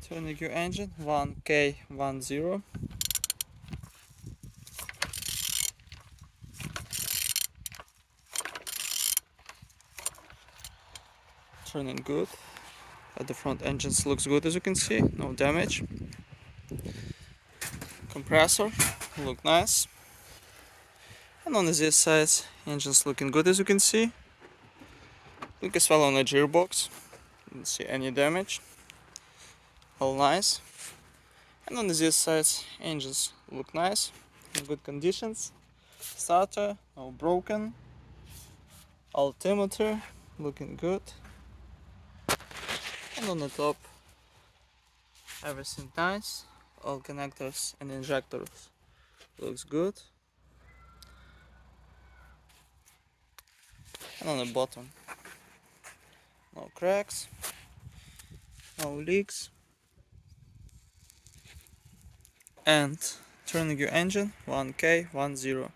Turning your engine 1K10. Turning good. At the front engines looks good, as you can see, no damage. Compressor look nice. And on this side, engine's looking good, as you can see. Look as well on the gearbox. Didn't see any damage. All nice. And on this side, engines look nice, in good conditions. Starter, no broken. Altimeter, looking good. And on the top, everything nice. All connectors and injectors looks good. And on the bottom, no cracks, no leaks. And turning your engine 1K10.